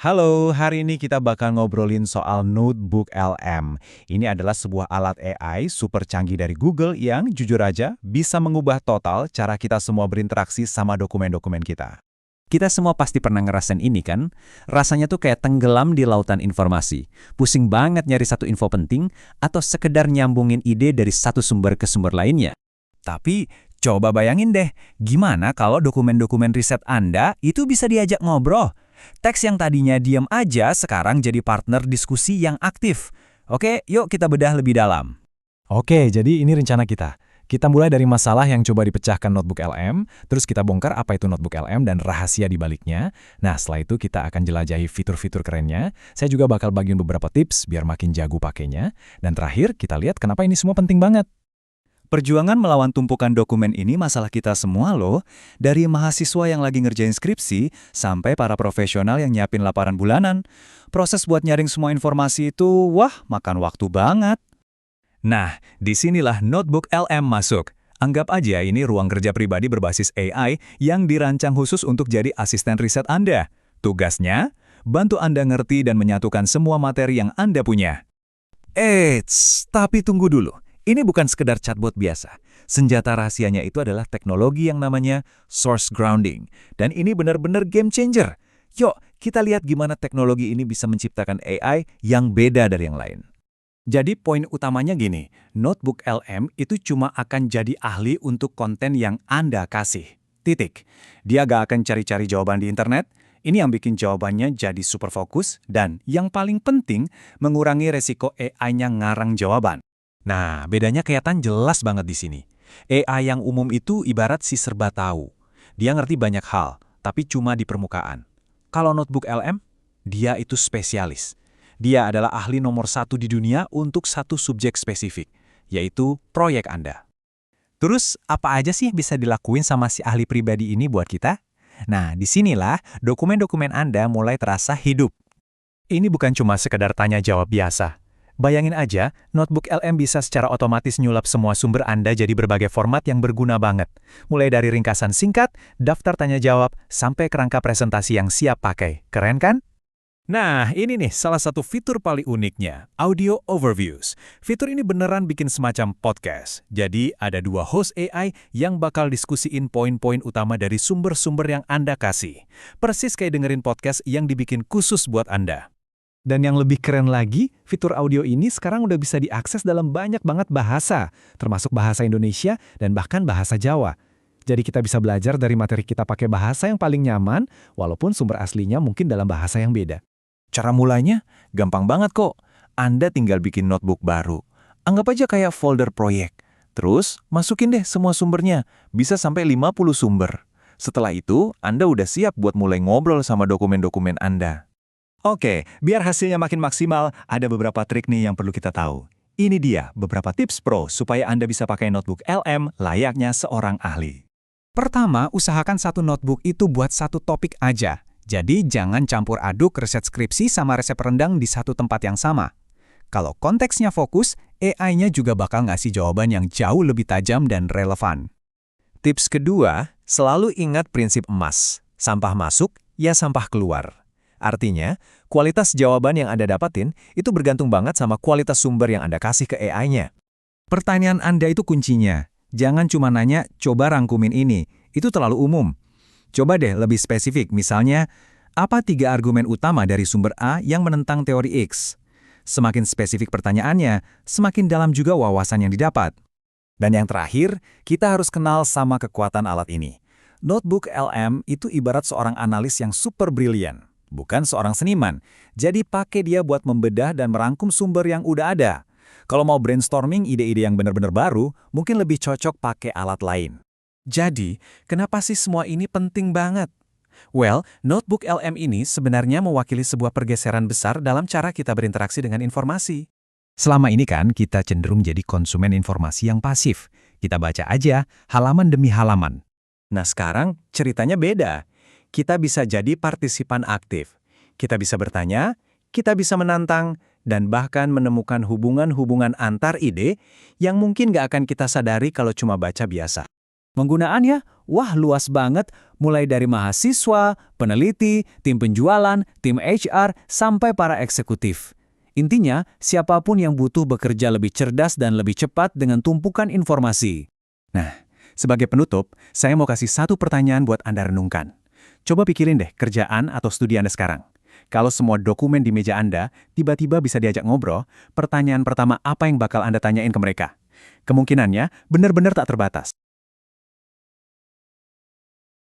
Halo, hari ini kita bakal ngobrolin soal Notebook LM. Ini adalah sebuah alat AI super canggih dari Google yang jujur aja bisa mengubah total cara kita semua berinteraksi sama dokumen-dokumen kita. Kita semua pasti pernah ngerasain ini kan? Rasanya tuh kayak tenggelam di lautan informasi. Pusing banget nyari satu info penting atau sekedar nyambungin ide dari satu sumber ke sumber lainnya. Tapi, coba bayangin deh, gimana kalau dokumen-dokumen riset Anda itu bisa diajak ngobrol? Teks yang tadinya diam aja sekarang jadi partner diskusi yang aktif. Oke, yuk kita bedah lebih dalam. Oke, jadi ini rencana kita. Kita mulai dari masalah yang coba dipecahkan Notebook LM, terus kita bongkar apa itu Notebook LM dan rahasia di baliknya. Nah, setelah itu kita akan jelajahi fitur-fitur kerennya. Saya juga bakal bagiin beberapa tips biar makin jago pakainya. Dan terakhir, kita lihat kenapa ini semua penting banget. Perjuangan melawan tumpukan dokumen ini masalah kita semua loh. Dari mahasiswa yang lagi ngerjain skripsi, sampai para profesional yang nyiapin laporan bulanan. Proses buat nyaring semua informasi itu, wah, makan waktu banget. Nah, disinilah Notebook LM masuk. Anggap aja ini ruang kerja pribadi berbasis AI yang dirancang khusus untuk jadi asisten riset Anda. Tugasnya, bantu Anda ngerti dan menyatukan semua materi yang Anda punya. Eits, tapi tunggu dulu. Ini bukan sekedar chatbot biasa. Senjata rahasianya itu adalah teknologi yang namanya source grounding. Dan ini benar-benar game changer. Yuk, kita lihat gimana teknologi ini bisa menciptakan AI yang beda dari yang lain. Jadi poin utamanya gini, Notebook LM itu cuma akan jadi ahli untuk konten yang Anda kasih. Titik. Dia gak akan cari-cari jawaban di internet. Ini yang bikin jawabannya jadi super fokus. Dan yang paling penting, mengurangi resiko AI-nya ngarang jawaban. Nah, bedanya kelihatan jelas banget di sini. AI yang umum itu ibarat si serba tahu. Dia ngerti banyak hal, tapi cuma di permukaan. Kalau Notebook LM, dia itu spesialis. Dia adalah ahli nomor 1 di dunia untuk satu subjek spesifik, yaitu proyek Anda. Terus, apa aja sih bisa dilakuin sama si ahli pribadi ini buat kita? Nah, disinilah dokumen-dokumen Anda mulai terasa hidup. Ini bukan cuma sekedar tanya jawab biasa. Bayangin aja, Notebook LM bisa secara otomatis nyulap semua sumber Anda jadi berbagai format yang berguna banget. Mulai dari ringkasan singkat, daftar tanya jawab, sampai kerangka presentasi yang siap pakai. Keren kan? Nah, ini nih salah satu fitur paling uniknya, Audio Overviews. Fitur ini beneran bikin semacam podcast. Jadi, ada dua host AI yang bakal diskusiin poin-poin utama dari sumber-sumber yang Anda kasih. Persis kayak dengerin podcast yang dibikin khusus buat Anda. Dan yang lebih keren lagi, fitur audio ini sekarang udah bisa diakses dalam banyak banget bahasa, termasuk bahasa Indonesia dan bahkan bahasa Jawa. Jadi kita bisa belajar dari materi kita pakai bahasa yang paling nyaman, walaupun sumber aslinya mungkin dalam bahasa yang beda. Cara mulainya gampang banget kok. Anda tinggal bikin notebook baru. Anggap aja kayak folder proyek. Terus, masukin deh semua sumbernya. Bisa sampai 50 sumber. Setelah itu, Anda udah siap buat mulai ngobrol sama dokumen-dokumen Anda. Oke, biar hasilnya makin maksimal, ada beberapa trik nih yang perlu kita tahu. Ini dia beberapa tips pro supaya Anda bisa pakai notebook LM layaknya seorang ahli. Pertama, usahakan satu notebook itu buat satu topik aja. Jadi jangan campur aduk resep skripsi sama resep rendang di satu tempat yang sama. Kalau konteksnya fokus, AI-nya juga bakal ngasih jawaban yang jauh lebih tajam dan relevan. Tips kedua, selalu ingat prinsip emas. Sampah masuk, ya sampah keluar. Artinya, kualitas jawaban yang Anda dapatin itu bergantung banget sama kualitas sumber yang Anda kasih ke AI-nya. Pertanyaan Anda itu kuncinya. Jangan cuma nanya, coba rangkumin ini. Itu terlalu umum. Coba deh lebih spesifik, misalnya, apa 3 argumen utama dari sumber A yang menentang teori X? Semakin spesifik pertanyaannya, semakin dalam juga wawasan yang didapat. Dan yang terakhir, kita harus kenal sama kekuatan alat ini. Notebook LM itu ibarat seorang analis yang super brilian. Bukan seorang seniman, jadi pakai dia buat membedah dan merangkum sumber yang udah ada. Kalau mau brainstorming ide-ide yang benar-benar baru, mungkin lebih cocok pakai alat lain. Jadi, kenapa sih semua ini penting banget? Well, Notebook LM ini sebenarnya mewakili sebuah pergeseran besar dalam cara kita berinteraksi dengan informasi. Selama ini kan kita cenderung jadi konsumen informasi yang pasif. Kita baca aja, halaman demi halaman. Nah sekarang ceritanya beda. Kita bisa jadi partisipan aktif. Kita bisa bertanya, kita bisa menantang, dan bahkan menemukan hubungan-hubungan antar ide yang mungkin gak akan kita sadari kalau cuma baca biasa. Penggunaannya, wah luas banget, mulai dari mahasiswa, peneliti, tim penjualan, tim HR, sampai para eksekutif. Intinya, siapapun yang butuh bekerja lebih cerdas dan lebih cepat dengan tumpukan informasi. Sebagai penutup, saya mau kasih satu pertanyaan buat Anda renungkan. Coba pikirin deh kerjaan atau studi Anda sekarang. Kalau semua dokumen di meja Anda tiba-tiba bisa diajak ngobrol, pertanyaan pertama apa yang bakal Anda tanyain ke mereka? Kemungkinannya benar-benar tak terbatas.